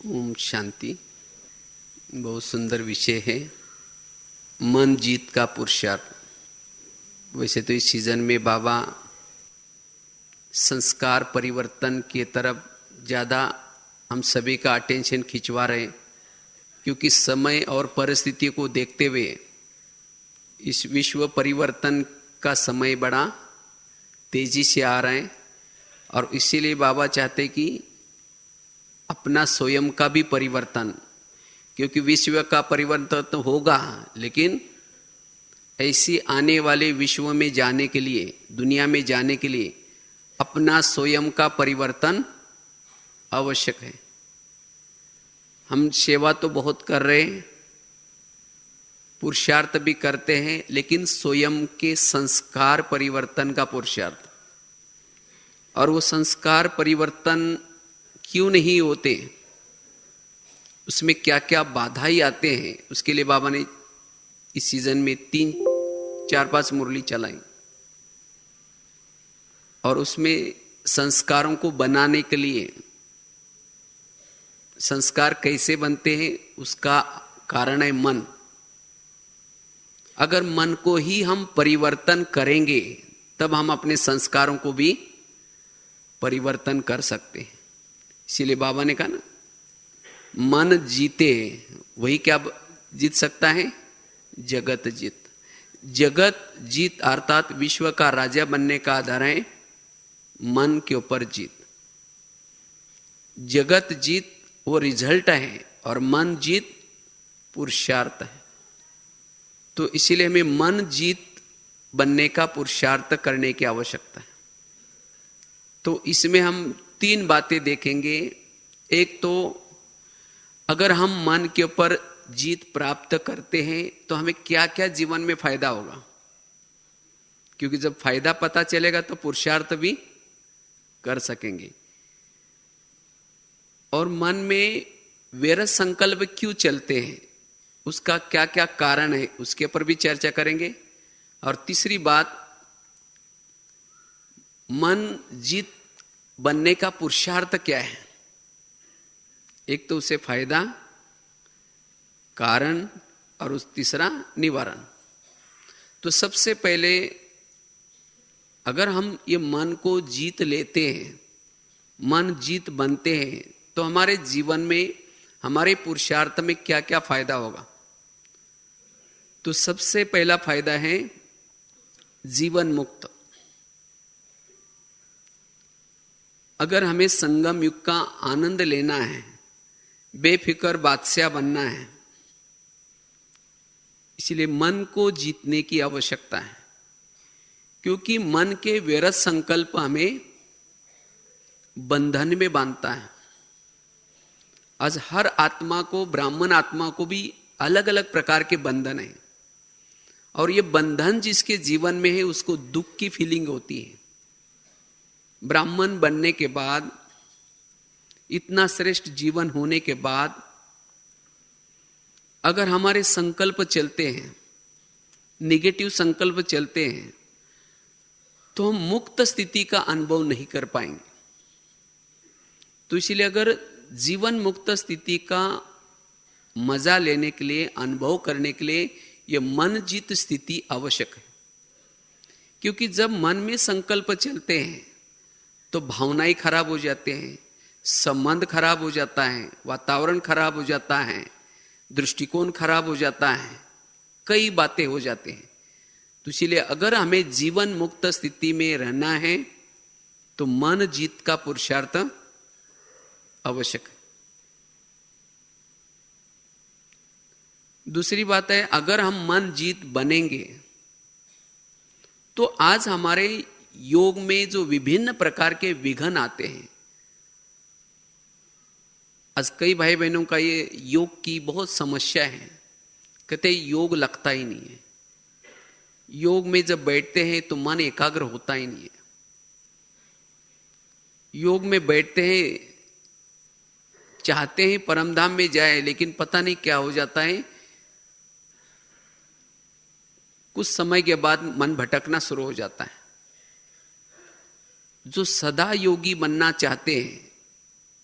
ओम शांति। बहुत सुंदर विषय है, मन जीत का पुरुषार्थ। वैसे तो इस सीजन में बाबा संस्कार परिवर्तन की तरफ ज़्यादा हम सभी का अटेंशन खिंचवा रहे हैं, क्योंकि समय और परिस्थिति को देखते हुए इस विश्व परिवर्तन का समय बड़ा तेजी से आ रहा है। और इसीलिए बाबा चाहते कि अपना स्वयं का भी परिवर्तन, क्योंकि विश्व का परिवर्तन तो होगा, लेकिन ऐसी आने वाले विश्व में जाने के लिए, दुनिया में जाने के लिए अपना स्वयं का परिवर्तन आवश्यक है। हम सेवा तो बहुत कर रहे हैं, पुरुषार्थ भी करते हैं, लेकिन स्वयं के संस्कार परिवर्तन का पुरुषार्थ। और वो संस्कार परिवर्तन क्यों नहीं होते, उसमें क्या क्या बाधाएं आते हैं, उसके लिए बाबा ने इस सीजन में 3-4-5 मुरली चलाई। और उसमें संस्कारों को बनाने के लिए, संस्कार कैसे बनते हैं उसका कारण है मन। अगर मन को ही हम परिवर्तन करेंगे तब हम अपने संस्कारों को भी परिवर्तन कर सकते हैं। इसीलिए बाबा ने कहा ना, मन जीते वही क्या जीत सकता है, जगत जीत। जगत जीत अर्थात विश्व का राजा बनने का आधार है मन के ऊपर जीत। जगत जीत वो रिजल्ट है और मन जीत पुरुषार्थ है। तो इसीलिए हमें मन जीत बनने का पुरुषार्थ करने की आवश्यकता है। तो इसमें हम 3 बातें देखेंगे। एक तो अगर हम मन के ऊपर जीत प्राप्त करते हैं तो हमें क्या क्या जीवन में फायदा होगा, क्योंकि जब फायदा पता चलेगा तो पुरुषार्थ भी कर सकेंगे। और मन में वैर संकल्प क्यों चलते हैं, उसका क्या क्या कारण है, उसके ऊपर भी चर्चा करेंगे। और तीसरी बात, मन जीत बनने का पुरुषार्थ क्या है। एक तो उसे फायदा, कारण, और उस तीसरा निवारण। तो सबसे पहले अगर हम ये मन को जीत लेते हैं, मन जीत बनते हैं, तो हमारे जीवन में, हमारे पुरुषार्थ में क्या क्या फायदा होगा। तो सबसे पहला फायदा है जीवन मुक्त। अगर हमें संगम युग का आनंद लेना है, बेफिक्र बादशाह बनना है, इसलिए मन को जीतने की आवश्यकता है। क्योंकि मन के व्यर्थ संकल्प हमें बंधन में बांधता है। आज हर आत्मा को, ब्राह्मण आत्मा को भी अलग अलग प्रकार के बंधन है, और ये बंधन जिसके जीवन में है उसको दुख की फीलिंग होती है। ब्राह्मण बनने के बाद, इतना श्रेष्ठ जीवन होने के बाद, अगर हमारे संकल्प चलते हैं, निगेटिव संकल्प चलते हैं, तो हम मुक्त स्थिति का अनुभव नहीं कर पाएंगे। तो इसलिए अगर जीवन मुक्त स्थिति का मजा लेने के लिए, अनुभव करने के लिए, यह मन जीत स्थिति आवश्यक है। क्योंकि जब मन में संकल्प चलते हैं तो भावनाएं खराब हो जाते हैं, संबंध खराब हो जाता है, वातावरण खराब हो जाता है, दृष्टिकोण खराब हो जाता है, कई बातें हो जाते हैं। तो इसलिए अगर हमें जीवन मुक्त स्थिति में रहना है तो मन जीत का पुरुषार्थ आवश्यक है। दूसरी बात है, अगर हम मन जीत बनेंगे तो आज हमारे योग में जो विभिन्न प्रकार के विघ्न आते हैं, आज कई भाई बहनों का ये योग की बहुत समस्या है। कहते योग लगता ही नहीं है, योग में जब बैठते हैं तो मन एकाग्र होता ही नहीं है। योग में बैठते हैं, चाहते हैं परमधाम में जाए, लेकिन पता नहीं क्या हो जाता है, कुछ समय के बाद मन भटकना शुरू हो जाता है। जो सदा योगी बनना चाहते हैं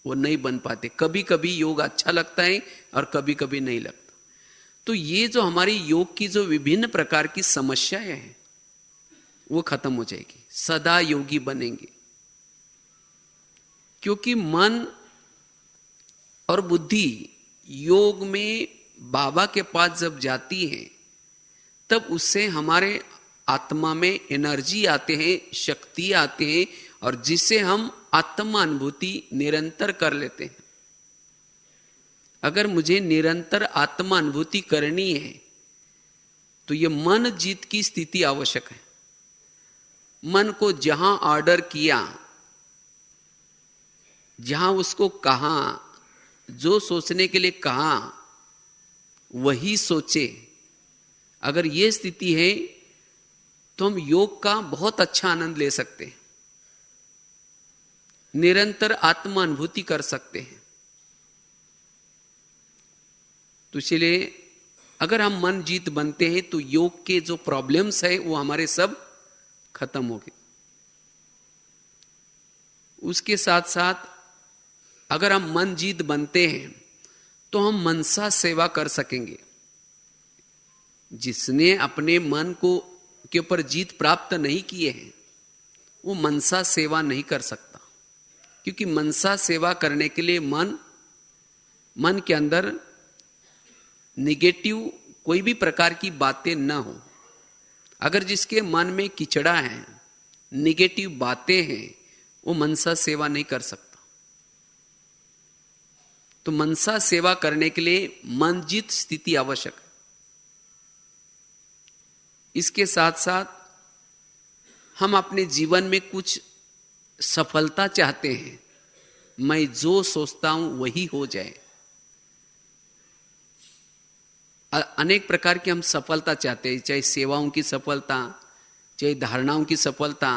वो नहीं बन पाते। कभी कभी योग अच्छा लगता है और कभी कभी नहीं लगता। तो ये जो हमारी योग की जो विभिन्न प्रकार की समस्याएं हैं वो खत्म हो जाएगी, सदा योगी बनेंगे। क्योंकि मन और बुद्धि योग में बाबा के पास जब जाती है तब उससे हमारे आत्मा में एनर्जी आते हैं, शक्ति आते हैं, और जिससे हम आत्मा अनुभूति निरंतर कर लेते हैं। अगर मुझे निरंतर आत्मा अनुभूति करनी है तो ये मन जीत की स्थिति आवश्यक है। मन को जहां ऑर्डर किया, जहां उसको कहा, जो सोचने के लिए कहा वही सोचे। अगर ये स्थिति है तो हम योग का बहुत अच्छा आनंद ले सकते हैं, निरंतर आत्मा अनुभूति कर सकते हैं। तो इसलिए अगर हम मन जीत बनते हैं तो योग के जो प्रॉब्लम्स है वो हमारे सब खत्म हो गए। उसके साथ साथ अगर हम मन जीत बनते हैं तो हम मनसा सेवा कर सकेंगे। जिसने अपने मन को के ऊपर जीत प्राप्त नहीं किए हैं वो मनसा सेवा नहीं कर सकता। क्योंकि मनसा सेवा करने के लिए मन के अंदर निगेटिव कोई भी प्रकार की बातें न हो। अगर जिसके मन में किचड़ा है, निगेटिव बातें हैं, वो मनसा सेवा नहीं कर सकता। तो मनसा सेवा करने के लिए मनजित स्थिति आवश्यक है। इसके साथ साथ हम अपने जीवन में कुछ सफलता चाहते हैं, मैं जो सोचता हूं वही हो जाए। अनेक प्रकार की हम सफलता चाहते हैं, चाहे सेवाओं की सफलता, चाहे धारणाओं की सफलता।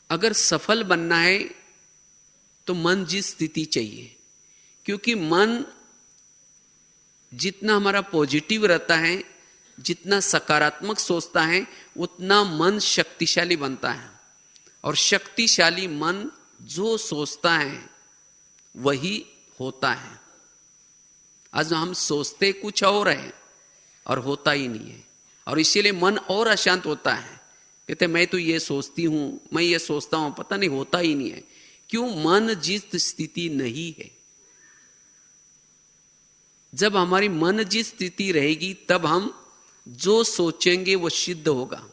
अगर सफल बनना है तो मन जिस स्थिति चाहिए, क्योंकि मन जितना हमारा पॉजिटिव रहता है, जितना सकारात्मक सोचता है, उतना मन शक्तिशाली बनता है। और शक्तिशाली मन जो सोचता है वही होता है। आज हम सोचते कुछ और है और होता ही नहीं है, और इसीलिए मन और अशांत होता है। कहते मैं तो ये सोचती हूं, मैं ये सोचता हूं, पता नहीं होता ही नहीं है। क्यों? मन जिस स्थिति नहीं है। जब हमारी मन जिस स्थिति रहेगी तब हम जो सोचेंगे वो सिद्ध होगा।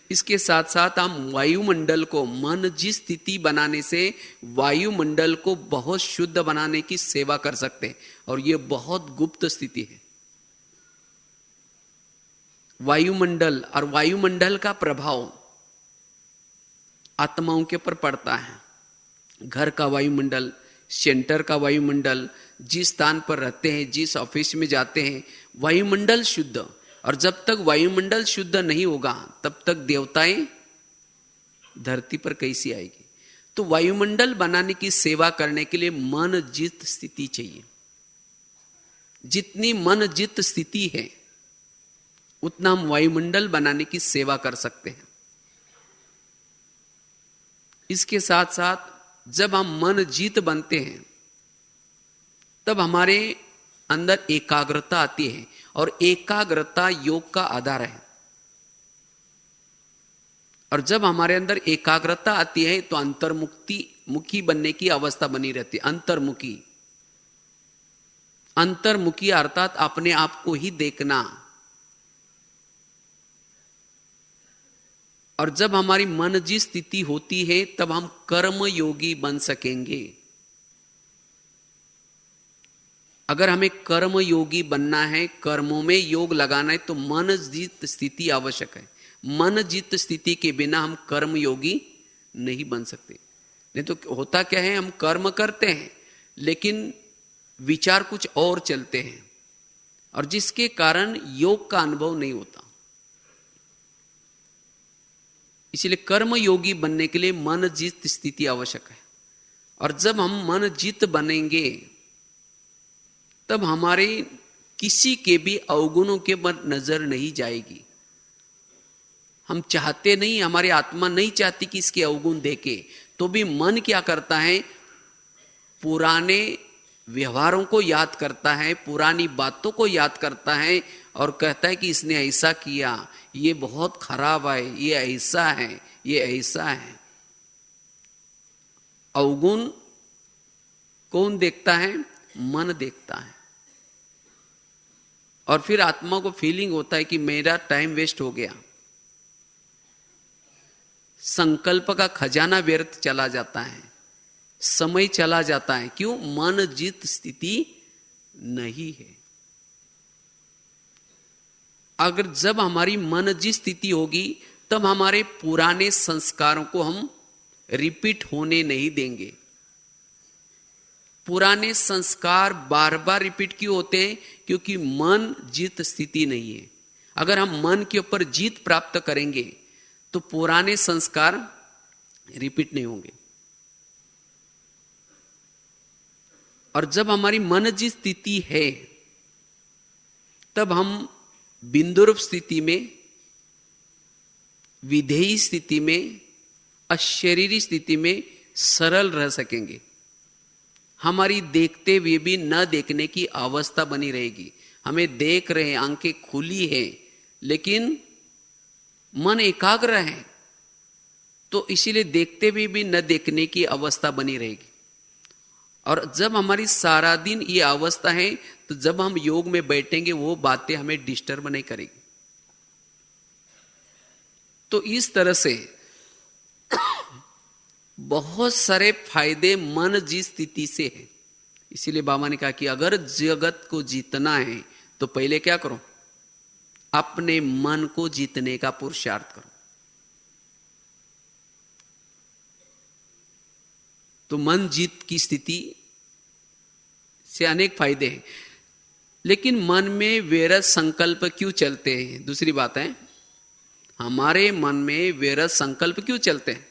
इसके साथ साथ हम वायुमंडल को, मन जिस स्थिति बनाने से वायुमंडल को बहुत शुद्ध बनाने की सेवा कर सकते हैं, और ये बहुत गुप्त स्थिति है। वायुमंडल और वायुमंडल का प्रभाव आत्माओं के ऊपर पड़ता है। घर का वायुमंडल, सेंटर का वायुमंडल, जिस स्थान पर रहते हैं, जिस ऑफिस में जाते हैं, वायुमंडल शुद्ध। और जब तक वायुमंडल शुद्ध नहीं होगा तब तक देवताएं धरती पर कैसी आएगी। तो वायुमंडल बनाने की सेवा करने के लिए मन जित स्थिति चाहिए। जितनी मन जित स्थिति है उतना हम वायुमंडल बनाने की सेवा कर सकते हैं। इसके साथ साथ जब हम मन जीत बनते हैं तब हमारे अंदर एकाग्रता आती है, और एकाग्रता योग का आधार है। और जब हमारे अंदर एकाग्रता आती है तो अंतर्मुखी बनने की अवस्था बनी रहती है। अंतर्मुखी अर्थात अपने आप को ही देखना। और जब हमारी मन जी स्थिति होती है तब हम कर्म योगी बन सकेंगे। अगर हमें कर्म योगी बनना है, कर्मों में योग लगाना है, तो मन जित स्थिति आवश्यक है। मन जित स्थिति के बिना हम कर्म योगी नहीं बन सकते। नहीं तो होता क्या है, हम कर्म करते हैं लेकिन विचार कुछ और चलते हैं, और जिसके कारण योग का अनुभव नहीं होता। इसलिए कर्म योगी बनने के लिए मन जित स्थिति आवश्यक है। और जब हम मन जित बनेंगे तब हमारे किसी के भी अवगुणों के पर नजर नहीं जाएगी। हम चाहते नहीं, हमारी आत्मा नहीं चाहती कि इसके अवगुण देखे, तो भी मन क्या करता है, पुराने व्यवहारों को याद करता है, पुरानी बातों को याद करता है और कहता है कि इसने ऐसा किया, ये बहुत खराब है, ये ऐसा है, ये ऐसा है। अवगुण कौन देखता है? मन देखता है। और फिर आत्मा को फीलिंग होता है कि मेरा टाइम वेस्ट हो गया, संकल्प का खजाना व्यर्थ चला जाता है, समय चला जाता है। क्यों? मन जित स्थिति नहीं है। अगर जब हमारी मन जित स्थिति होगी तब हमारे पुराने संस्कारों को हम रिपीट होने नहीं देंगे। पुराने संस्कार बार बार रिपीट क्यों होते हैं? क्योंकि मन जीत स्थिति नहीं है। अगर हम मन के ऊपर जीत प्राप्त करेंगे तो पुराने संस्कार रिपीट नहीं होंगे। और जब हमारी मन जीत स्थिति है तब हम बिंदुरूप स्थिति में, विधेयी स्थिति में, अशरीरी स्थिति में सरल रह सकेंगे। हमारी देखते हुए भी न देखने की अवस्था बनी रहेगी। हमें देख रहे हैं, आंखें खुली है, लेकिन मन एकाग्र है, तो इसीलिए देखते हुए भी न देखने की अवस्था बनी रहेगी। और जब हमारी सारा दिन ये अवस्था है तो जब हम योग में बैठेंगे वो बातें हमें डिस्टर्ब नहीं करेगी। तो इस तरह से बहुत सारे फायदे मन जी स्थिति से है। इसीलिए बाबा ने कहा कि अगर जगत को जीतना है तो पहले क्या करो? अपने मन को जीतने का पुरुषार्थ करो। तो मन जीत की स्थिति से अनेक फायदे हैं। लेकिन मन में वैरस संकल्प क्यों चलते हैं? दूसरी बात है, हमारे मन में वैरस संकल्प क्यों चलते हैं?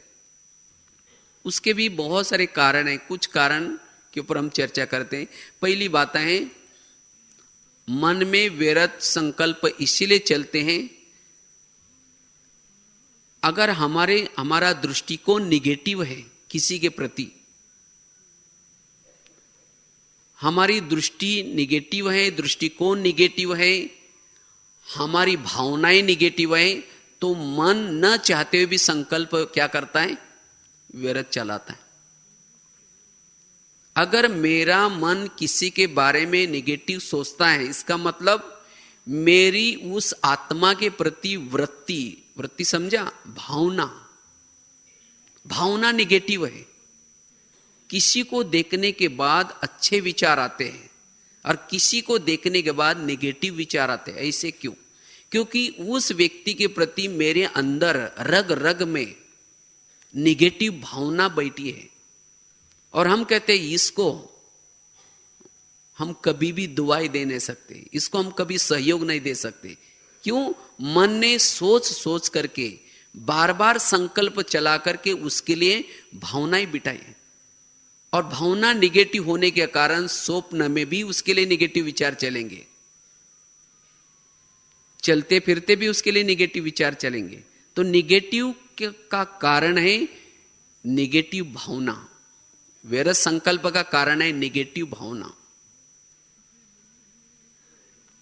उसके भी बहुत सारे कारण हैं। कुछ कारण के ऊपर हम चर्चा करते हैं। पहली बात है, मन में वैरत संकल्प इसीलिए चलते हैं अगर हमारा दृष्टिकोण निगेटिव है किसी के प्रति, हमारी दृष्टि निगेटिव है, दृष्टिकोण निगेटिव है, हमारी भावनाएं निगेटिव है, तो मन न चाहते हुए भी संकल्प क्या करता है? व्यर्थ चलाता है। अगर मेरा मन किसी के बारे में निगेटिव सोचता है, इसका मतलब मेरी उस आत्मा के प्रति वृत्ति समझा, भावना निगेटिव है। किसी को देखने के बाद अच्छे विचार आते हैं और किसी को देखने के बाद नेगेटिव विचार आते हैं। ऐसे क्यों? क्योंकि उस व्यक्ति के प्रति मेरे अंदर रग रग में निगेटिव भावना बैठी है। और हम कहते हैं इसको हम कभी भी दुआई दे नहीं सकते, इसको हम कभी सहयोग नहीं दे सकते। क्यों? मन ने सोच करके बार बार संकल्प चला करके उसके लिए भावनाएं बिठाई है। और भावना निगेटिव होने के कारण स्वप्न में भी उसके लिए निगेटिव विचार चलेंगे, चलते फिरते भी उसके लिए निगेटिव विचार चलेंगे। तो निगेटिव का कारण है निगेटिव भावना। वैरस संकल्प का कारण है निगेटिव भावना।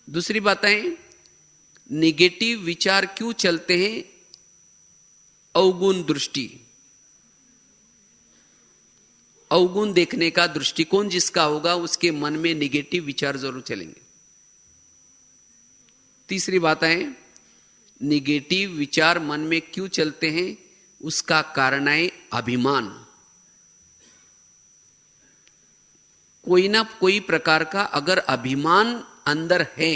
दूसरी बात है, निगेटिव विचार क्यों चलते हैं? अवगुण दृष्टि, अवगुण देखने का दृष्टिकोण जिसका होगा उसके मन में निगेटिव विचार जरूर चलेंगे। तीसरी बात है, निगेटिव विचार मन में क्यों चलते हैं? उसका कारण है अभिमान। कोई ना कोई प्रकार का अगर अभिमान अंदर है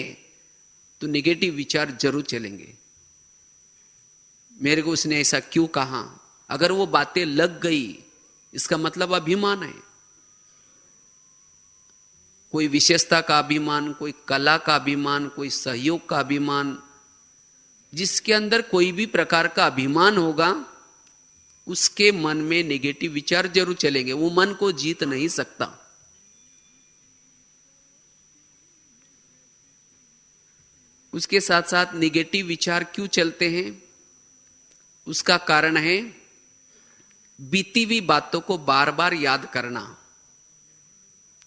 तो निगेटिव विचार जरूर चलेंगे। मेरे को उसने ऐसा क्यों कहा, अगर वो बातें लग गई इसका मतलब अभिमान है। कोई विशेषता का अभिमान, कोई कला का अभिमान, कोई सहयोग का अभिमान, जिसके अंदर कोई भी प्रकार का अभिमान होगा उसके मन में नेगेटिव विचार जरूर चलेंगे। वो मन को जीत नहीं सकता। उसके साथ साथ नेगेटिव विचार क्यों चलते हैं? उसका कारण है बीती हुई बातों को बार बार याद करना।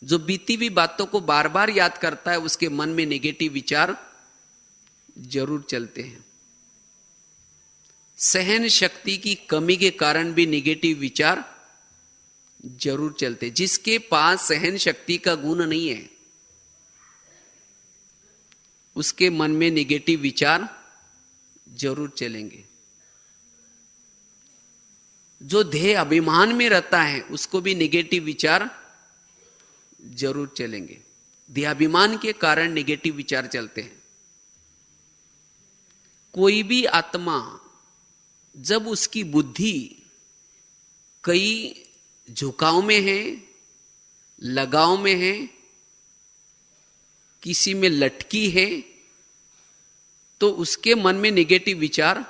जो बीती हुई बातों को बार बार याद करता है उसके मन में नेगेटिव विचार जरूर चलते हैं। सहन शक्ति की कमी के कारण भी नेगेटिव विचार जरूर चलते। जिसके पास सहन शक्ति का गुण नहीं है उसके मन में नेगेटिव विचार जरूर चलेंगे। जो देह अभिमान में रहता है उसको भी नेगेटिव विचार जरूर चलेंगे। देहाभिमान के कारण नेगेटिव विचार चलते हैं। कोई भी आत्मा जब उसकी बुद्धि कई झुकाव में है, लगाव में है, किसी में लटकी है, तो उसके मन में नेगेटिव विचार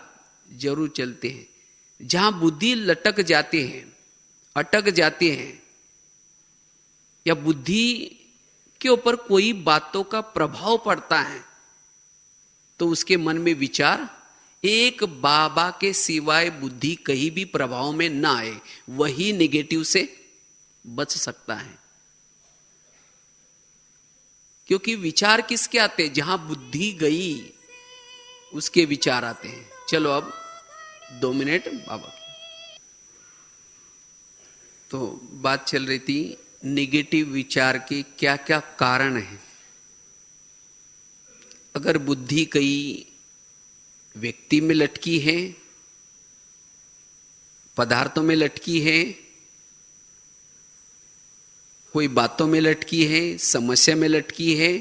जरूर चलते हैं। जहां बुद्धि लटक जाते हैं, अटक जाते हैं, या बुद्धि के ऊपर कोई बातों का प्रभाव पड़ता है, तो उसके मन में विचार, एक बाबा के सिवाय बुद्धि कहीं भी प्रभाव में ना आए, वही नेगेटिव से बच सकता है। क्योंकि विचार किसके आते हैं? जहां बुद्धि गई उसके विचार आते हैं। चलो अब 2 मिनट बाबा की। तो बात चल रही थी नेगेटिव विचार के क्या क्या कारण हैं। अगर बुद्धि कई व्यक्ति में लटकी है, पदार्थों में लटकी है, कोई बातों में लटकी है, समस्या में लटकी है,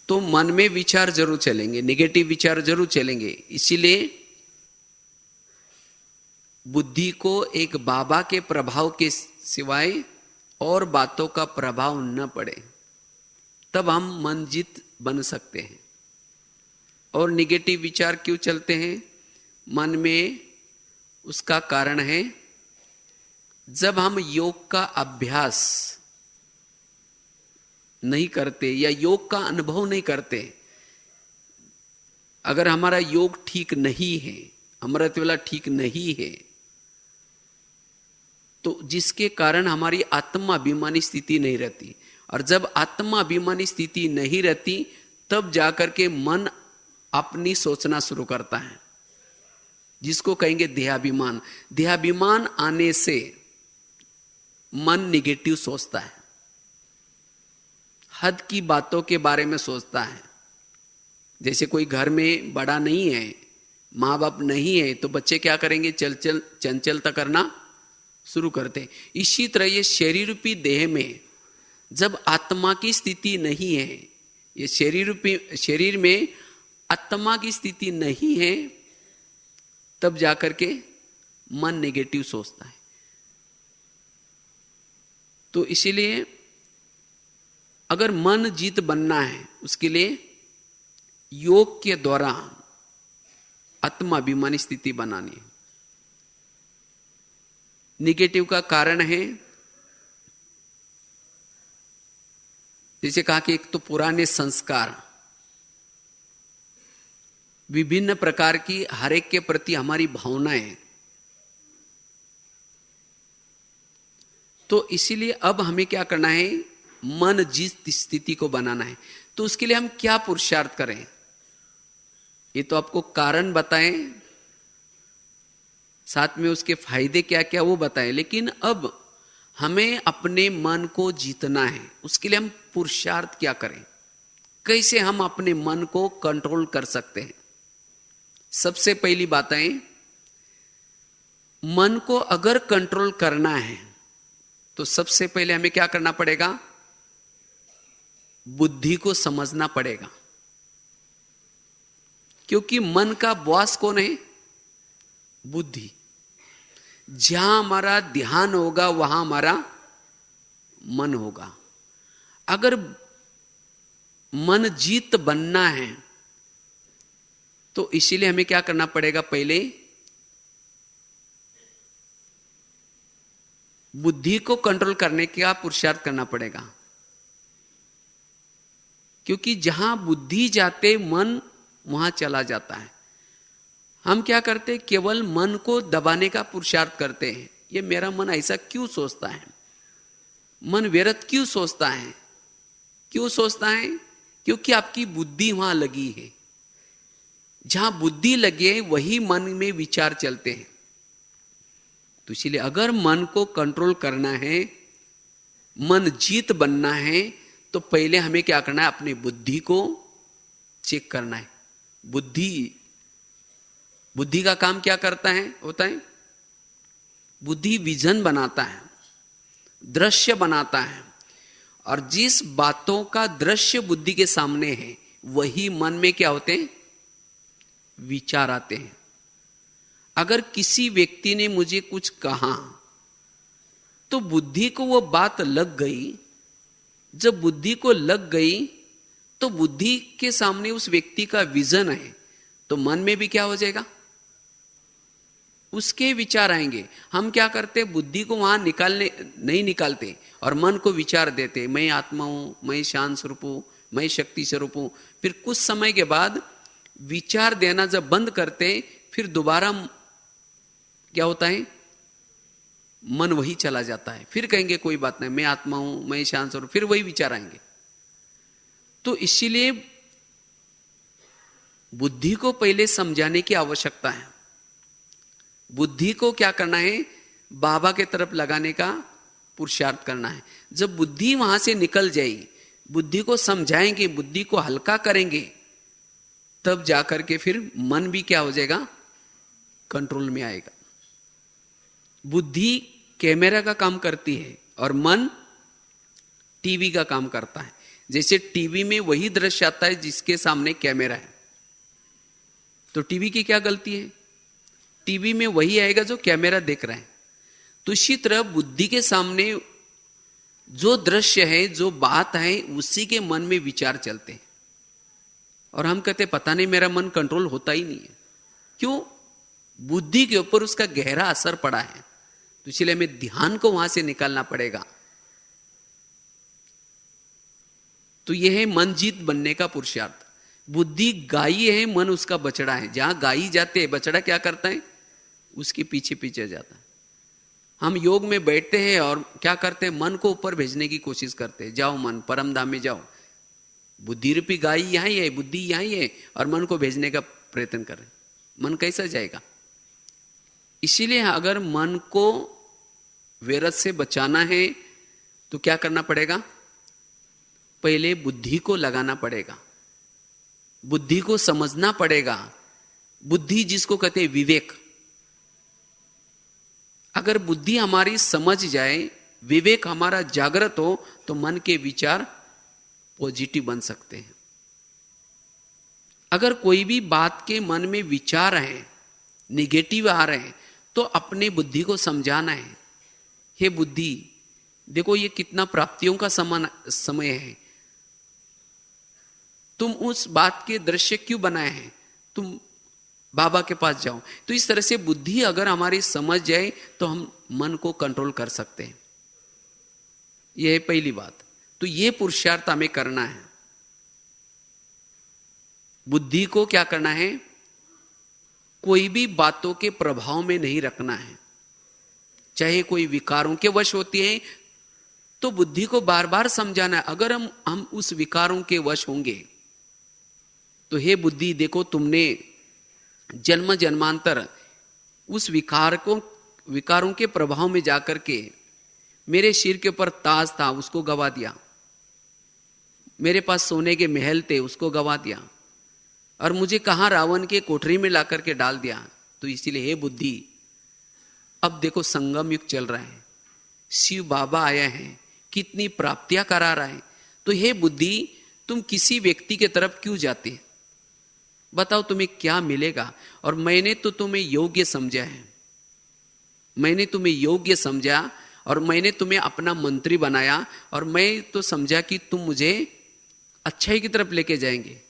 तो मन में विचार जरूर चलेंगे, नेगेटिव विचार जरूर चलेंगे। इसीलिए बुद्धि को एक बाबा के प्रभाव के सिवाय और बातों का प्रभाव न पड़े, तब हम मनजित बन सकते हैं। और नेगेटिव विचार क्यों चलते हैं मन में? उसका कारण है जब हम योग का अभ्यास नहीं करते या योग का अनुभव नहीं करते, अगर हमारा योग ठीक नहीं है, अमृत वेला ठीक नहीं है, तो जिसके कारण हमारी आत्माभिमानी स्थिति नहीं रहती। और जब आत्माभिमानी स्थिति नहीं रहती तब जाकर के मन अपनी सोचना शुरू करता है, जिसको कहेंगे देहाभिमान। देहाभिमान आने से मन निगेटिव सोचता है, हद की बातों के बारे में सोचता है। जैसे कोई घर में बड़ा नहीं है, माँ बाप नहीं है, तो बच्चे क्या करेंगे? चंचलता करना शुरू करते हैं। इसी तरह ये शरीर रूपी देह में जब आत्मा की स्थिति नहीं है, ये शरीर में आत्मा की स्थिति नहीं है, तब जाकर के मन नेगेटिव सोचता है। तो इसीलिए अगर मन जीत बनना है, उसके लिए योग के द्वारा आत्माभिमानी स्थिति बनानी है। नेगेटिव का कारण है, जैसे कहा कि एक तो पुराने संस्कार, विभिन्न प्रकार की हर एक के प्रति हमारी भावनाएं। तो इसीलिए अब हमें क्या करना है? मन जिस स्थिति को बनाना है। तो उसके लिए हम क्या पुरुषार्थ करें? ये तो आपको कारण बताएं, साथ में उसके फायदे क्या क्या वो बताएं, लेकिन अब हमें अपने मन को जीतना है। उसके लिए हम पुरुषार्थ क्या करें? कैसे हम अपने मन को कंट्रोल कर सकते हैं? सबसे पहली बात है, मन को अगर कंट्रोल करना है तो सबसे पहले हमें क्या करना पड़ेगा? बुद्धि को समझना पड़ेगा। क्योंकि मन का बॉस कौन है? बुद्धि। जहां हमारा ध्यान होगा वहां हमारा मन होगा। अगर मन जीत बनना है तो इसीलिए हमें क्या करना पड़ेगा? पहले बुद्धि को कंट्रोल करने का पुरुषार्थ करना पड़ेगा। क्योंकि जहां बुद्धि जाते मन वहां चला जाता है। हम क्या करते हैं, केवल मन को दबाने का पुरुषार्थ करते हैं। ये मेरा मन ऐसा क्यों सोचता है, मन व्यर्थ क्यों सोचता है, क्यों सोचता है? क्योंकि आपकी बुद्धि वहां लगी है। जहां बुद्धि लगे वही मन में विचार चलते हैं। तो इसलिए अगर मन को कंट्रोल करना है, मन जीत बनना है, तो पहले हमें क्या करना है, अपनी बुद्धि को चेक करना है। बुद्धि का काम क्या करता है, होता है, बुद्धि विजन बनाता है, दृश्य बनाता है। और जिस बातों का दृश्य बुद्धि के सामने है, वही मन में क्या होते हैं, विचार आते हैं। अगर किसी व्यक्ति ने मुझे कुछ कहा तो बुद्धि को वो बात लग गई। जब बुद्धि को लग गई तो बुद्धि के सामने उस व्यक्ति का विजन है, तो मन में भी क्या हो जाएगा, उसके विचार आएंगे। हम क्या करते, बुद्धि को वहां नहीं निकालते और मन को विचार देते, मैं आत्मा हूं, मैं शांत स्वरूप हूं, मैं शक्ति स्वरूप हूं। फिर कुछ समय के बाद विचार देना जब बंद करते, फिर दोबारा क्या होता है, मन वही चला जाता है। फिर कहेंगे कोई बात नहीं, मैं आत्मा हूं, मैं शांत स्वरूप, फिर वही विचार आएंगे। तो इसीलिए बुद्धि को पहले समझाने की आवश्यकता है। बुद्धि को क्या करना है, बाबा के तरफ लगाने का पुरुषार्थ करना है। जब बुद्धि वहां से निकल जाएगी, बुद्धि को समझाएंगे, बुद्धि को हल्का करेंगे, तब जाकर के फिर मन भी क्या हो जाएगा, कंट्रोल में आएगा। बुद्धि कैमरा का काम करती है और मन टीवी का काम करता है। जैसे टीवी में वही दृश्य आता है जिसके सामने कैमरा है, तो टीवी की क्या गलती है, टीवी में वही आएगा जो कैमरा देख रहा है। तो इसी तरह बुद्धि के सामने जो दृश्य है, जो बात है, उसी के मन में विचार चलते हैं। और हम कहते पता नहीं मेरा मन कंट्रोल होता ही नहीं है। क्यों? बुद्धि के ऊपर उसका गहरा असर पड़ा है। तो इसलिए हमें ध्यान को वहां से निकालना पड़ेगा। तो यह है मन जीत बनने का पुरुषार्थ। बुद्धि गाई है, मन उसका बछड़ा है। जहां गाई जाते हैं, बछड़ा क्या करता है, उसके पीछे पीछे जाता है। हम योग में बैठते हैं और क्या करते हैं, मन को ऊपर भेजने की कोशिश करते हैं, जाओ मन परम धाम में जाओ। बुद्धि रूपी गाय यहां ही है, बुद्धि यहां ही है, और मन को भेजने का प्रयत्न कर रहे हैं। मन कैसा जाएगा? इसीलिए अगर मन को व्यर्थ से बचाना है तो क्या करना पड़ेगा, पहले बुद्धि को लगाना पड़ेगा, बुद्धि को समझना पड़ेगा। बुद्धि जिसको कहते हैं विवेक। अगर बुद्धि हमारी समझ जाए, विवेक हमारा जागृत हो, तो मन के विचार पॉजिटिव बन सकते हैं। अगर कोई भी बात के मन में विचार है, निगेटिव आ रहे हैं, तो अपने बुद्धि को समझाना है, हे बुद्धि देखो ये कितना प्राप्तियों का समय है, तुम उस बात के दृश्य क्यों बनाए हैं, तुम बाबा के पास जाओ। तो इस तरह से बुद्धि अगर हमारी समझ जाए तो हम मन को कंट्रोल कर सकते हैं। यह है पहली बात। तो ये पुरुषार्थ हमें करना है। बुद्धि को क्या करना है, कोई भी बातों के प्रभाव में नहीं रखना है। चाहे कोई विकारों के वश होती है तो बुद्धि को बार बार समझाना है। अगर हम उस विकारों के वश होंगे तो हे बुद्धि देखो तुमने जन्म जन्मांतर उस विकारों के प्रभाव में जाकर के मेरे सिर के ऊपर ताज था उसको गवा दिया, मेरे पास सोने के महल थे उसको गवा दिया, और मुझे कहां रावण के कोठरी में लाकर के डाल दिया। तो इसीलिए हे बुद्धि अब देखो संगम युग चल रहा है, शिव बाबा आया है, कितनी प्राप्तियां करा रहा है। तो हे बुद्धि तुम किसी व्यक्ति के तरफ क्यों जाते, बताओ तुम्हें क्या मिलेगा। और मैंने तो तुम्हें योग्य समझा है, मैंने तुम्हें योग्य समझा और मैंने तुम्हें अपना मंत्री बनाया, और मैं तो समझा कि तुम मुझे अच्छाई की तरफ लेके जाएंगे।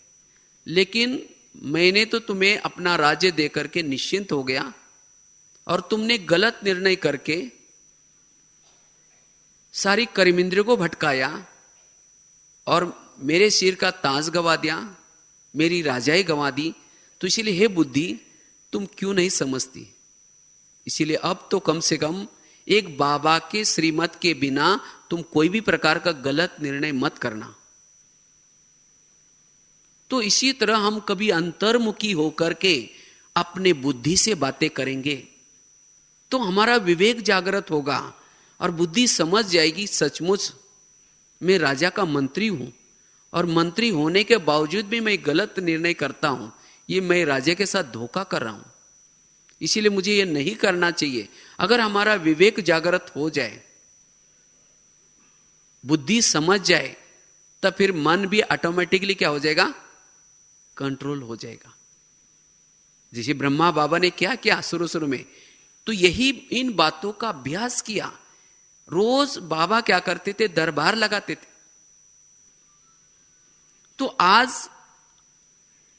लेकिन मैंने तो तुम्हें अपना राज्य दे करके निश्चिंत हो गया, और तुमने गलत निर्णय करके सारी कर्मेंद्रियों को भटकाया और मेरे सिर का ताज गवा दिया, मेरी राजाई गंवा दी। तो इसलिए हे बुद्धि तुम क्यों नहीं समझती? इसीलिए अब तो कम से कम एक बाबा के श्रीमत के बिना तुम कोई भी प्रकार का गलत निर्णय मत करना। तो इसी तरह हम कभी अंतर्मुखी होकर के अपने बुद्धि से बातें करेंगे तो हमारा विवेक जागृत होगा और बुद्धि समझ जाएगी सचमुच मैं राजा का मंत्री हूं और मंत्री होने के बावजूद भी मैं गलत निर्णय करता हूं, ये मैं राजा के साथ धोखा कर रहा हूं, इसीलिए मुझे ये नहीं करना चाहिए। अगर हमारा विवेक जागृत हो जाए, बुद्धि समझ जाए, तब फिर मन भी ऑटोमेटिकली क्या हो जाएगा? कंट्रोल हो जाएगा। जैसे ब्रह्मा बाबा ने क्या किया शुरू में, तो यही इन बातों का अभ्यास किया। रोज बाबा क्या करते थे? दरबार लगाते थे। तो आज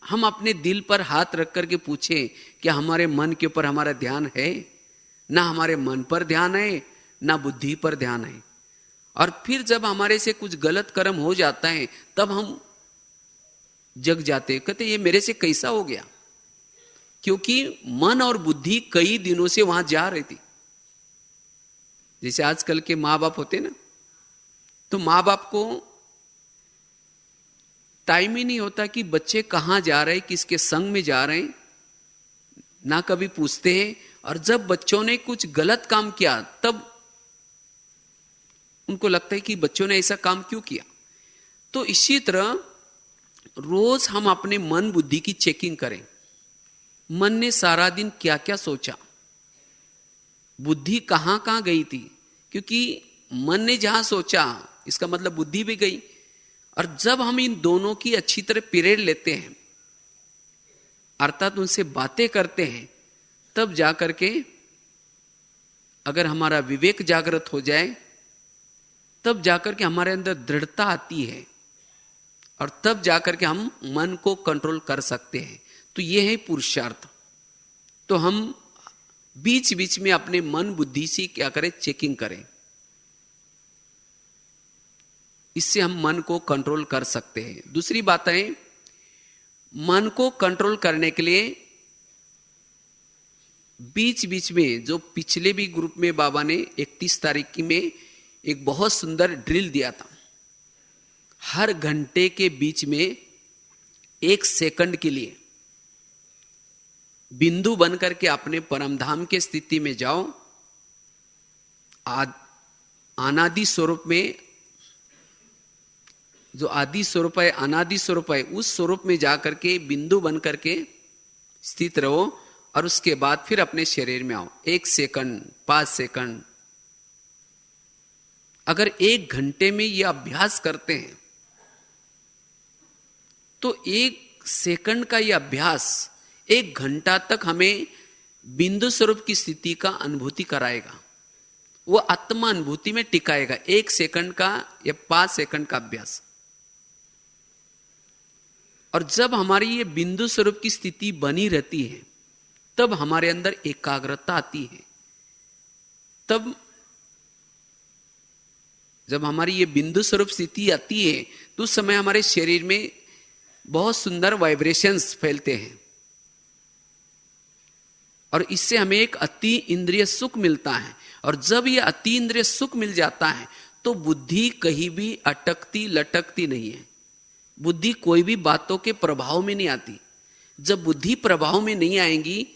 हम अपने दिल पर हाथ रख करके पूछे क्या हमारे मन के ऊपर हमारा ध्यान है? ना हमारे मन पर ध्यान है, ना बुद्धि पर ध्यान है। और फिर जब हमारे से कुछ गलत कर्म हो जाता है तब हम जग जाते, कहते ये मेरे से कैसा हो गया? क्योंकि मन और बुद्धि कई दिनों से वहां जा रही थी। जैसे आजकल के माँ बाप होते ना, तो माँ बाप को टाइम ही नहीं होता कि बच्चे कहाँ जा रहे हैं, किसके संग में जा रहे हैं, ना कभी पूछते हैं। और जब बच्चों ने कुछ गलत काम किया तब उनको लगता है कि बच्चों ने ऐसा काम क्यों किया। तो इसी तरह रोज हम अपने मन बुद्धि की चेकिंग करें। मन ने सारा दिन क्या क्या सोचा, बुद्धि कहां कहां गई थी, क्योंकि मन ने जहां सोचा इसका मतलब बुद्धि भी गई। और जब हम इन दोनों की अच्छी तरह पीरियड लेते हैं, अर्थात उनसे बातें करते हैं, तब जाकर के अगर हमारा विवेक जागृत हो जाए, तब जाकर के हमारे अंदर दृढ़ता आती है और तब जाकर के हम मन को कंट्रोल कर सकते हैं। तो ये है पुरुषार्थ। तो हम बीच बीच में अपने मन बुद्धि से क्या करें? चेकिंग करें। इससे हम मन को कंट्रोल कर सकते हैं। दूसरी बात है, मन को कंट्रोल करने के लिए बीच बीच में, जो पिछले भी ग्रुप में बाबा ने 31 तारीख की में एक बहुत सुंदर ड्रिल दिया था। हर घंटे के बीच में 1 सेकंड के लिए बिंदु बन करके अपने परमधाम के स्थिति में जाओ। अनादि स्वरूप में, जो आदि स्वरूप है, अनादि स्वरूप है, उस स्वरूप में जाकर के बिंदु बन करके स्थित रहो और उसके बाद फिर अपने शरीर में आओ। 1 सेकंड, 5 सेकंड। अगर 1 घंटे में यह अभ्यास करते हैं तो 1 सेकंड का यह अभ्यास 1 घंटा तक हमें बिंदु स्वरूप की स्थिति का अनुभूति कराएगा, वो आत्मा अनुभूति में टिकाएगा। 1 सेकंड का या 5 सेकंड का अभ्यास। और जब हमारी ये बिंदु स्वरूप की स्थिति बनी रहती है तब हमारे अंदर एकाग्रता आती है। तब जब हमारी ये बिंदु स्वरूप स्थिति आती है तो उस समय हमारे शरीर में बहुत सुंदर वाइब्रेशंस फैलते हैं और इससे हमें एक अति इंद्रिय सुख मिलता है। और जब ये अति इंद्रिय सुख मिल जाता है तो बुद्धि कहीं भी अटकती लटकती नहीं है। बुद्धि कोई भी बातों के प्रभाव में नहीं आती। जब बुद्धि प्रभाव में नहीं आएगी,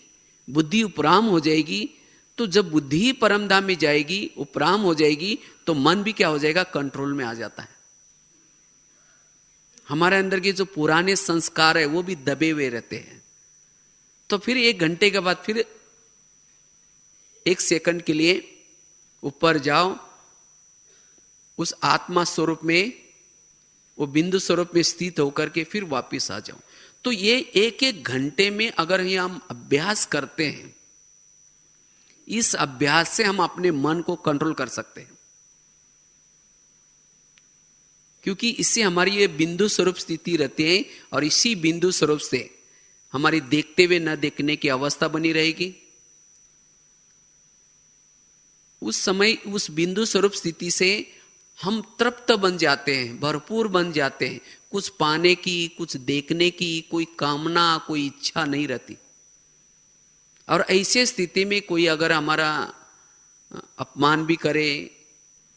बुद्धि उपराम हो जाएगी, तो जब बुद्धि परमधाम में जाएगी, उपराम हो जाएगी, तो मन भी क्या हो जाएगा? कंट्रोल में आ जाता है। हमारे अंदर के जो पुराने संस्कार है वो भी दबे हुए रहते हैं। तो फिर 1 घंटे के बाद फिर 1 सेकंड के लिए ऊपर जाओ, उस आत्मा स्वरूप में, वो बिंदु स्वरूप में स्थित होकर के फिर वापस आ जाओ। तो ये 1-1 घंटे में अगर हम अभ्यास करते हैं, इस अभ्यास से हम अपने मन को कंट्रोल कर सकते हैं, क्योंकि इससे हमारी ये बिंदु स्वरूप स्थिति रहती है और इसी बिंदु स्वरूप से हमारी देखते हुए न देखने की अवस्था बनी रहेगी। उस समय उस बिंदु स्वरूप स्थिति से हम तृप्त बन जाते हैं, भरपूर बन जाते हैं। कुछ पाने की, कुछ देखने की कोई कामना, कोई इच्छा नहीं रहती। और ऐसे स्थिति में कोई अगर हमारा अपमान भी करे,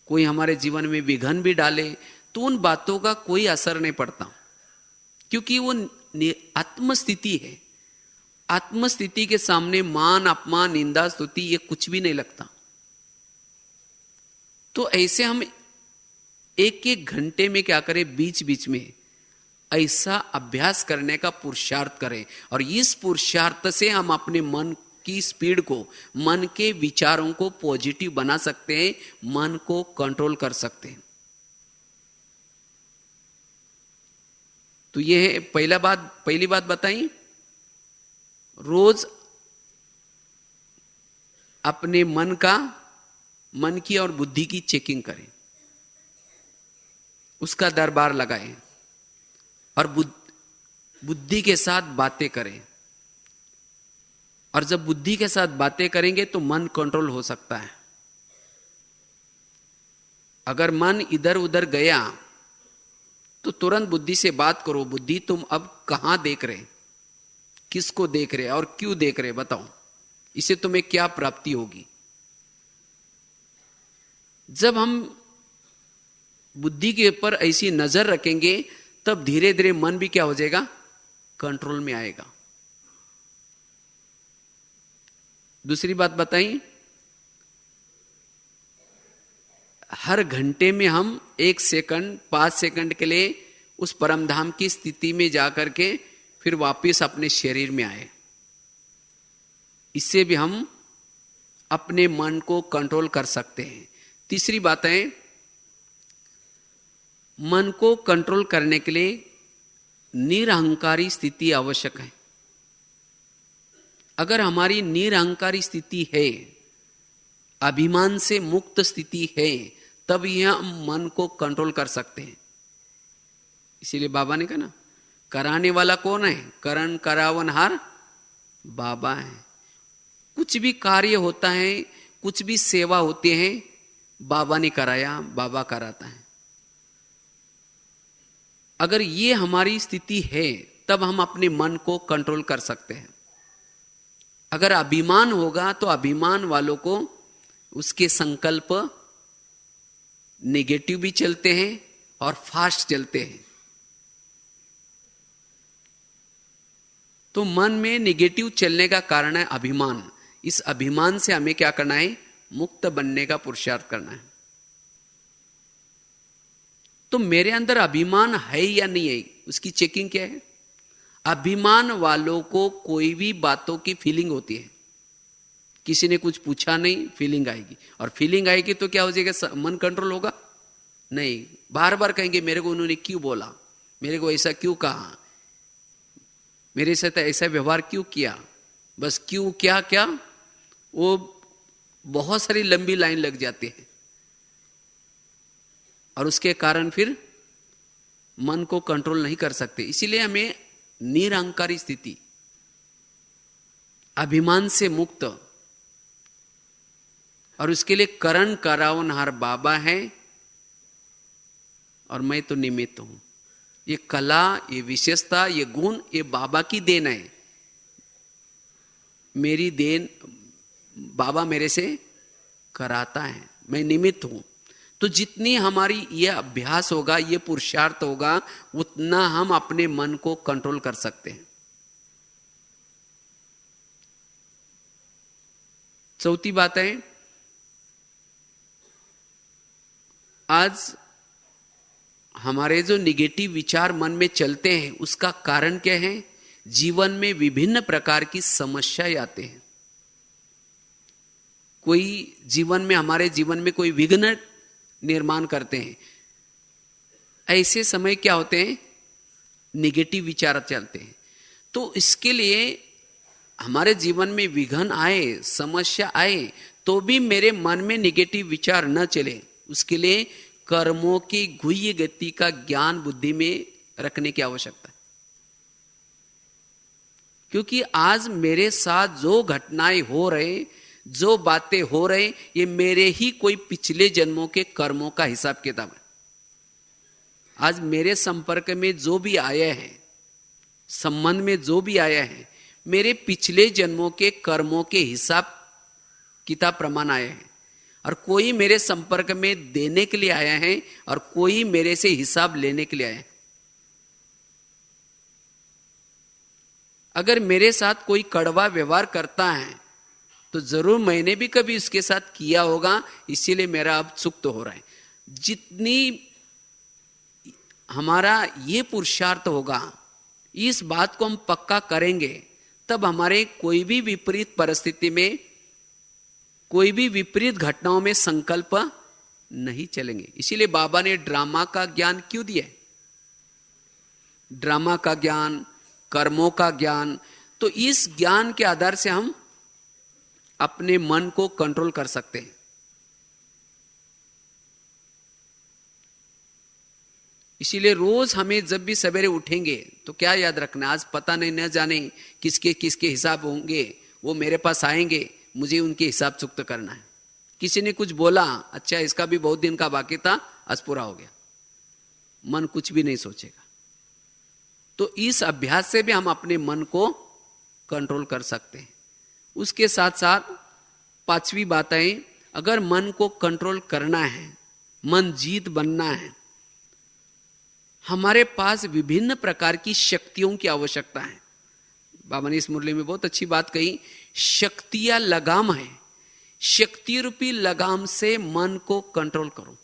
कोई हमारे जीवन में विघन भी डाले, तो उन बातों का कोई असर नहीं पड़ता, क्योंकि वो आत्मस्थिति है। आत्मस्थिति के सामने मान, अपमान, निंदा, स्तुति ये कुछ भी नहीं लगता। तो ऐसे हम एक एक घंटे में क्या करें, बीच बीच में ऐसा अभ्यास करने का पुरुषार्थ करें, और इस पुरुषार्थ से हम अपने मन की स्पीड को, मन के विचारों को पॉजिटिव बना सकते हैं, मन को कंट्रोल कर सकते हैं। तो ये है पहली बात बताई, रोज अपने मन की और बुद्धि की चेकिंग करें, उसका दरबार लगाएं और बुद्धि के साथ बातें करें। और जब बुद्धि के साथ बातें करेंगे तो मन कंट्रोल हो सकता है। अगर मन इधर उधर गया तो तुरंत बुद्धि से बात करो, बुद्धि तुम अब कहां देख रहे, किसको देख रहे और क्यों देख रहे, बताओ, इससे तुम्हें क्या प्राप्ति होगी। जब हम बुद्धि के ऊपर ऐसी नजर रखेंगे तब धीरे धीरे मन भी क्या हो जाएगा, कंट्रोल में आएगा। दूसरी बात बताई, हर घंटे में हम 1 सेकंड 5 सेकंड के लिए उस परमधाम की स्थिति में जाकर के फिर वापस अपने शरीर में आए। इससे भी हम अपने मन को कंट्रोल कर सकते हैं। तीसरी बात है, मन को कंट्रोल करने के लिए निरहंकारी स्थिति आवश्यक है। अगर हमारी निरहंकारी स्थिति है, अभिमान से मुक्त स्थिति है, तब यह मन को कंट्रोल कर सकते हैं। इसीलिए बाबा ने कहा ना, कराने वाला कौन है, करण करावनहार बाबा है। कुछ भी कार्य होता है, कुछ भी सेवा होती है, बाबा ने कराया, बाबा कराता है। अगर ये हमारी स्थिति है तब हम अपने मन को कंट्रोल कर सकते हैं। अगर अभिमान होगा तो अभिमान वालों को उसके संकल्प नेगेटिव भी चलते हैं और फास्ट चलते हैं। तो मन में नेगेटिव चलने का कारण है अभिमान। इस अभिमान से हमें क्या करना है, मुक्त बनने का पुरुषार्थ करना है। तो मेरे अंदर अभिमान है या नहीं है, उसकी चेकिंग क्या है। अभिमान वालों को कोई भी बातों की फीलिंग होती है। किसी ने कुछ पूछा नहीं, फीलिंग आएगी, और फीलिंग आएगी तो क्या हो जाएगा, मन कंट्रोल होगा नहीं। बार बार कहेंगे मेरे को उन्होंने क्यों बोला, मेरे को ऐसा क्यों कहा, मेरे साथ ऐसा व्यवहार क्यों किया, बस क्यों, क्या क्या, वो बहुत सारी लंबी लाइन लग जाती है। और उसके कारण फिर मन को कंट्रोल नहीं कर सकते। इसीलिए हमें निरहंकारी स्थिति, अभिमान से मुक्त, और उसके लिए करण करावनहार बाबा है और मैं तो निमित्त हूं। ये कला, ये विशेषता, ये गुण, ये बाबा की देन है। मेरी देन बाबा मेरे से कराता है, मैं निमित्त हूं। तो जितनी हमारी ये अभ्यास होगा, ये पुरुषार्थ होगा, उतना हम अपने मन को कंट्रोल कर सकते हैं। चौथी बात है, आज हमारे जो निगेटिव विचार मन में चलते हैं उसका कारण क्या है, जीवन में विभिन्न प्रकार की समस्याएं आते हैं। कोई जीवन में, हमारे जीवन में कोई विघ्न निर्माण करते हैं। ऐसे समय क्या होते हैं, निगेटिव विचार चलते हैं। तो इसके लिए हमारे जीवन में विघ्न आए, समस्या आए, तो भी मेरे मन में निगेटिव विचार न चले, उसके लिए कर्मों की गुह्य गति का ज्ञान बुद्धि में रखने की आवश्यकता है। क्योंकि आज मेरे साथ जो घटनाएं हो रहे, जो बातें हो रहे, ये मेरे ही कोई पिछले जन्मों के कर्मों का हिसाब किताब है। आज मेरे संपर्क में जो भी आया है, संबंध में जो भी आया है, मेरे पिछले जन्मों के कर्मों के हिसाब किताब प्रमाण आए हैं, और कोई मेरे संपर्क में देने के लिए आया है और कोई मेरे से हिसाब लेने के लिए आया है। अगर मेरे साथ कोई कड़वा व्यवहार करता है तो जरूर मैंने भी कभी उसके साथ किया होगा, इसीलिए मेरा अब सुख तो हो रहा है। जितनी हमारा ये पुरुषार्थ होगा, इस बात को हम पक्का करेंगे, तब हमारे कोई भी विपरीत परिस्थिति में, कोई भी विपरीत घटनाओं में संकल्प नहीं चलेंगे। इसीलिए बाबा ने ड्रामा का ज्ञान क्यों दिया? ड्रामा का ज्ञान, कर्मों का ज्ञान। तो इस ज्ञान के आधार से हम अपने मन को कंट्रोल कर सकते हैं। इसीलिए रोज हमें जब भी सवेरे उठेंगे तो क्या याद रखना, आज पता नहीं न जाने किसके किसके हिसाब होंगे, वो मेरे पास आएंगे, मुझे उनके हिसाब चुकता करना है। किसी ने कुछ बोला, अच्छा इसका भी बहुत दिन का बाकी था, आज पूरा हो गया, मन कुछ भी नहीं सोचेगा। तो इस अभ्यास से भी हम अपने मन को कंट्रोल कर सकते हैं। उसके साथ साथ पांचवी बात है, अगर मन को कंट्रोल करना है, मन जीत बनना है, हमारे पास विभिन्न प्रकार की शक्तियों की आवश्यकता है। बाबा ने इस मुरली में बहुत अच्छी बात कही, शक्तियां लगाम है, शक्ति रूपी लगाम से मन को कंट्रोल करो।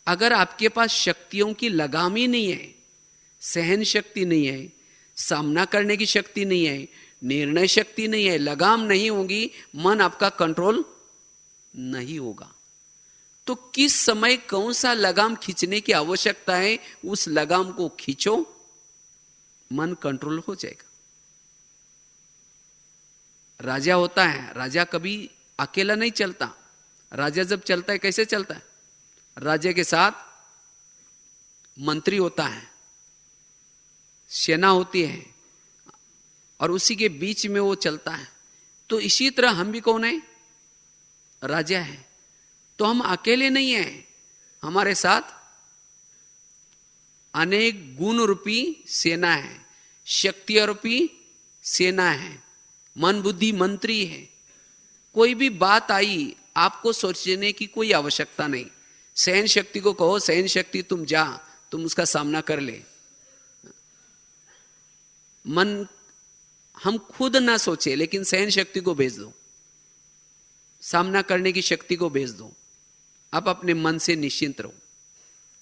अगर आपके पास शक्तियों की लगाम ही नहीं है, सहन शक्ति नहीं है, सामना करने की शक्ति नहीं है, निर्णय शक्ति नहीं है, लगाम नहीं होगी, मन आपका कंट्रोल नहीं होगा। तो किस समय कौन सा लगाम खींचने की आवश्यकता है, उस लगाम को खींचो, मन कंट्रोल हो जाएगा। राजा होता है, राजा कभी अकेला नहीं चलता। राजा जब चलता है कैसे चलता है? राजा के साथ मंत्री होता है, सेना होती है, और उसी के बीच में वो चलता है। तो इसी तरह हम भी कौन है? राजा है। तो हम अकेले नहीं हैं, हमारे साथ अनेक गुण रूपी सेना है, शक्ति रूपी सेना है, मन बुद्धि मंत्री है। कोई भी बात आई, आपको सोचने की कोई आवश्यकता नहीं। सहन शक्ति को कहो, सहन शक्ति तुम जा, तुम उसका सामना कर ले। मन हम खुद ना सोचे, लेकिन सहन शक्ति को भेज दो, सामना करने की शक्ति को भेज दो। आप अपने मन से निश्चिंत रहो,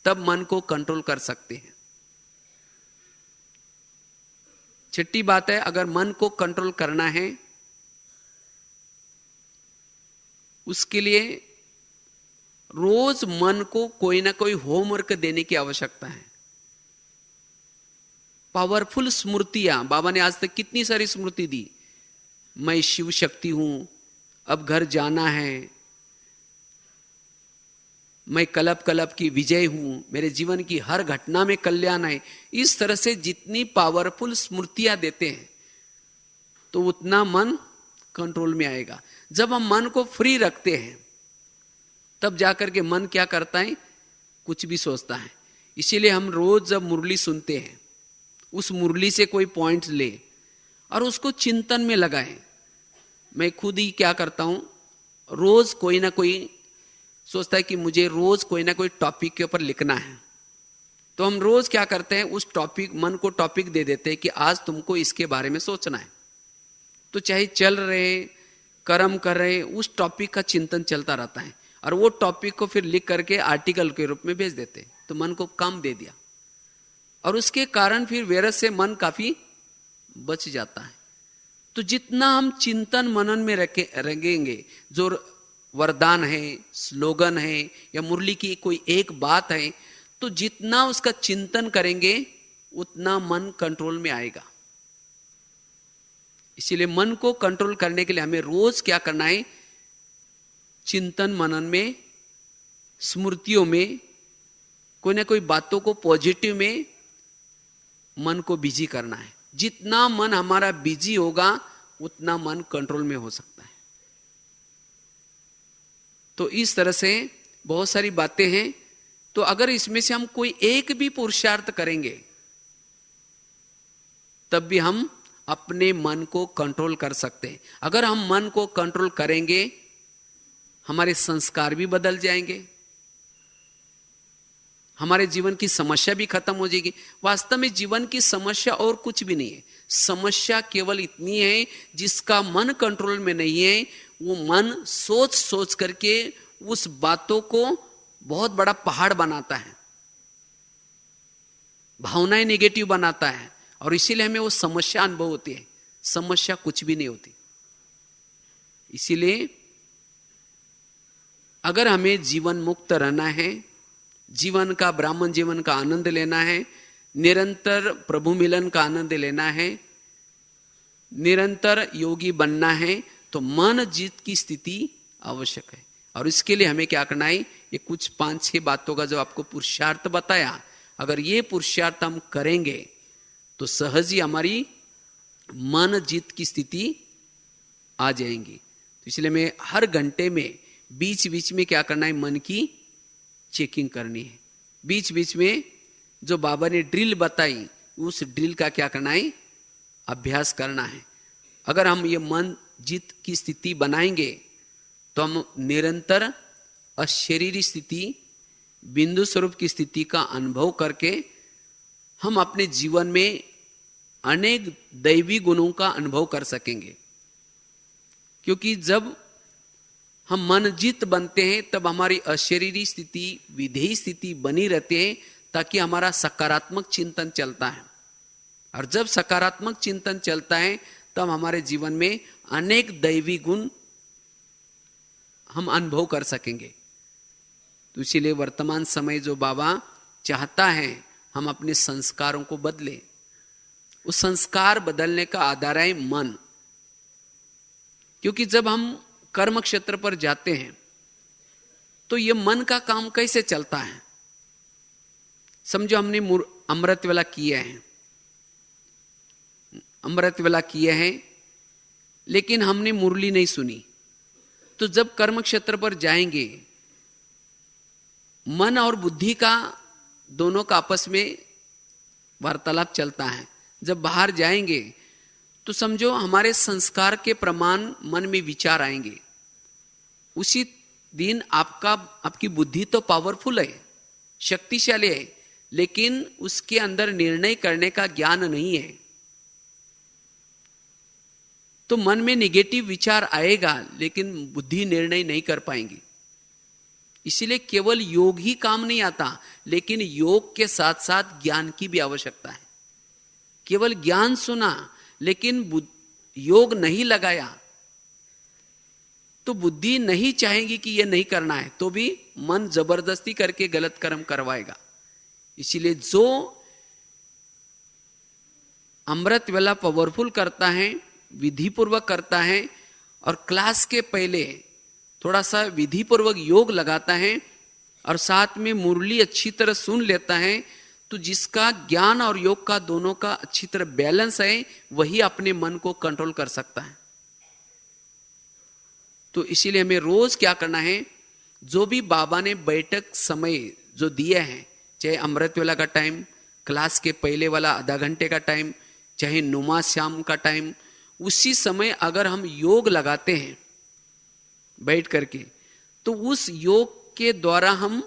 तब मन को कंट्रोल कर सकते हैं। छठी बात है, अगर मन को कंट्रोल करना है, उसके लिए रोज मन को कोई ना कोई होमवर्क देने की आवश्यकता है। पावरफुल स्मृतियां, बाबा ने आज तक कितनी सारी स्मृति दी। मैं शिव शक्ति हूं, अब घर जाना है, मैं कल्प कल्प की विजय हूं, मेरे जीवन की हर घटना में कल्याण है। इस तरह से जितनी पावरफुल स्मृतियां देते हैं, तो उतना मन कंट्रोल में आएगा। जब हम मन को फ्री रखते हैं, तब जाकर के मन क्या करता है? कुछ भी सोचता है। इसीलिए हम रोज जब मुरली सुनते हैं, उस मुरली से कोई पॉइंट ले और उसको चिंतन में लगाएं। मैं खुद ही क्या करता हूं, रोज कोई ना कोई सोचता है कि मुझे रोज कोई ना कोई टॉपिक के ऊपर लिखना है, तो हम रोज क्या करते हैं, उस टॉपिक, मन को टॉपिक दे देते हैं कि आज तुमको इसके बारे में सोचना है। तो चाहे चल रहे, कर्म कर रहे, उस टॉपिक का चिंतन चलता रहता है, और वो टॉपिक को फिर लिख करके आर्टिकल के रूप में भेज देते। तो मन को काम दे दिया, और उसके कारण फिर वैरस से मन काफी बच जाता है। तो जितना हम चिंतन मनन में रखेंगे, जो वरदान है, स्लोगन है, या मुरली की कोई एक बात है, तो जितना उसका चिंतन करेंगे उतना मन कंट्रोल में आएगा। इसीलिए मन को कंट्रोल करने के लिए हमें रोज क्या करना है? चिंतन मनन में, स्मृतियों में, कोई ना कोई बातों को पॉजिटिव में मन को बिजी करना है। जितना मन हमारा बिजी होगा, उतना मन कंट्रोल में हो सकता है। तो इस तरह से बहुत सारी बातें हैं। तो अगर इसमें से हम कोई एक भी पुरुषार्थ करेंगे, तब भी हम अपने मन को कंट्रोल कर सकते हैं। अगर हम मन को कंट्रोल करेंगे, हमारे संस्कार भी बदल जाएंगे, हमारे जीवन की समस्या भी खत्म हो जाएगी। वास्तव में जीवन की समस्या और कुछ भी नहीं है। समस्या केवल इतनी है, जिसका मन कंट्रोल में नहीं है, वो मन सोच सोच करके उस बातों को बहुत बड़ा पहाड़ बनाता है, भावनाएं नेगेटिव बनाता है, और इसीलिए हमें वो समस्या अनुभव होती है। समस्या कुछ भी नहीं होती। इसीलिए अगर हमें जीवन मुक्त रहना है, जीवन का, ब्राह्मण जीवन का आनंद लेना है, निरंतर प्रभु मिलन का आनंद लेना है, निरंतर योगी बनना है, तो मन जीत की स्थिति आवश्यक है। और इसके लिए हमें क्या करना है, ये कुछ 5-6 बातों का जो आपको पुरुषार्थ बताया, अगर ये पुरुषार्थ हम करेंगे तो सहज ही हमारी मन जीत की स्थिति आ जाएंगी। तो इसलिए मैं हर घंटे में बीच बीच में क्या करना है, मन की चेकिंग करनी है। बीच बीच में जो बाबा ने ड्रिल बताई, उस ड्रिल का क्या करना है, अभ्यास करना है। अगर हम ये मन जीत की स्थिति बनाएंगे तो हम निरंतर अशरीरी स्थिति, बिंदु स्वरूप की स्थिति का अनुभव करके हम अपने जीवन में अनेक दैवी गुणों का अनुभव कर सकेंगे। क्योंकि जब हम मन जीत बनते हैं, तब हमारी अशरीरी स्थिति, विधेयी स्थिति बनी रहती है, ताकि हमारा सकारात्मक चिंतन चलता है। और जब सकारात्मक चिंतन चलता है, तब हमारे जीवन में अनेक दैवी गुण हम अनुभव कर सकेंगे। तो इसीलिए वर्तमान समय जो बाबा चाहता है, हम अपने संस्कारों को बदलें। उस संस्कार बदलने का आधार है मन। क्योंकि जब हम कर्म क्षेत्र पर जाते हैं, तो ये मन का काम कैसे चलता है। समझो हमने अमृत वेला किए हैं, अमृत वेला किए हैं, लेकिन हमने मुरली नहीं सुनी, तो जब कर्म क्षेत्र पर जाएंगे, मन और बुद्धि का दोनों का आपस में वार्तालाप चलता है। जब बाहर जाएंगे तो समझो हमारे संस्कार के प्रमाण मन में विचार आएंगे। उसी दिन आपकी बुद्धि तो पावरफुल है, शक्तिशाली है, लेकिन उसके अंदर निर्णय करने का ज्ञान नहीं है। तो मन में निगेटिव विचार आएगा, लेकिन बुद्धि निर्णय नहीं कर पाएंगी। इसीलिए केवल योग ही काम नहीं आता, लेकिन योग के साथ साथ ज्ञान की भी आवश्यकता है। केवल ज्ञान सुना लेकिन योग नहीं लगाया, तो बुद्धि नहीं चाहेगी कि यह नहीं करना है, तो भी मन जबरदस्ती करके गलत कर्म करवाएगा। इसीलिए जो अमृत वेला पावरफुल करता है, विधि पूर्वक करता है, और क्लास के पहले थोड़ा सा विधि पूर्वक योग लगाता है, और साथ में मुरली अच्छी तरह सुन लेता है, तो जिसका ज्ञान और योग का दोनों का अच्छी तरह बैलेंस है, वही अपने मन को कंट्रोल कर सकता है। तो इसीलिए हमें रोज क्या करना है, जो भी बाबा ने बैठक समय जो दिए हैं, चाहे अमृत वेला का टाइम, क्लास के पहले वाला आधा घंटे का टाइम, चाहे नुमा श्याम का टाइम, उसी समय अगर हम योग लगाते हैं बैठ करके, तो उस योग के द्वारा हम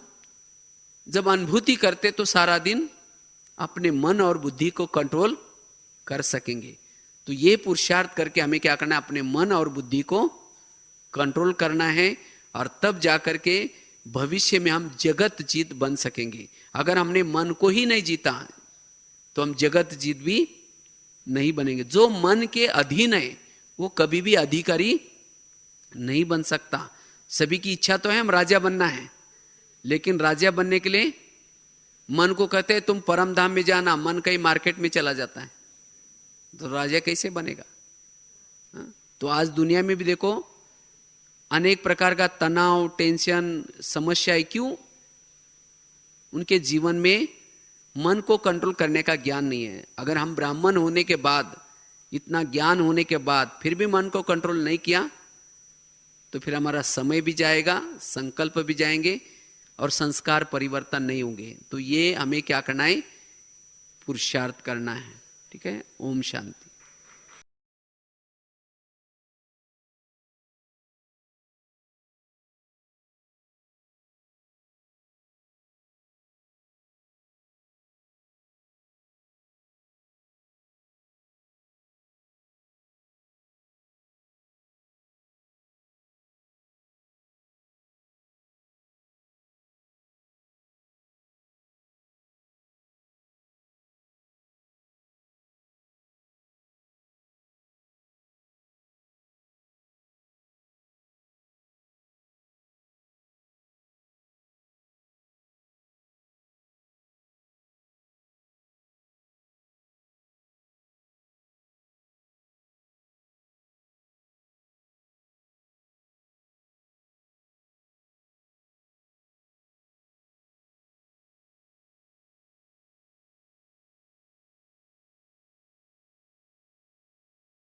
जब अनुभूति करते, तो सारा दिन अपने मन और बुद्धि को कंट्रोल कर सकेंगे। तो ये पुरुषार्थ करके हमें क्या करना है, अपने मन और बुद्धि को कंट्रोल करना है, और तब जाकर के भविष्य में हम जगत जीत बन सकेंगे। अगर हमने मन को ही नहीं जीता, तो हम जगत जीत भी नहीं बनेंगे। जो मन के अधीन है, वो कभी भी अधिकारी नहीं बन सकता। सभी की इच्छा तो है हम राजा बनना है, लेकिन राजा बनने के लिए मन को कहते हैं तुम परम धाम में जाना, मन कहीं मार्केट में चला जाता है, तो राजा कैसे बनेगा। तो आज दुनिया में भी देखो अनेक प्रकार का तनाव, टेंशन, समस्याएं, क्यों? उनके जीवन में मन को कंट्रोल करने का ज्ञान नहीं है। अगर हम ब्राह्मण होने के बाद, इतना ज्ञान होने के बाद फिर भी मन को कंट्रोल नहीं किया, तो फिर हमारा समय भी जाएगा, संकल्प भी जाएंगे, और संस्कार परिवर्तन नहीं होंगे। तो ये हमें क्या करना है, पुरुषार्थ करना है। ठीक है, ओम शांति।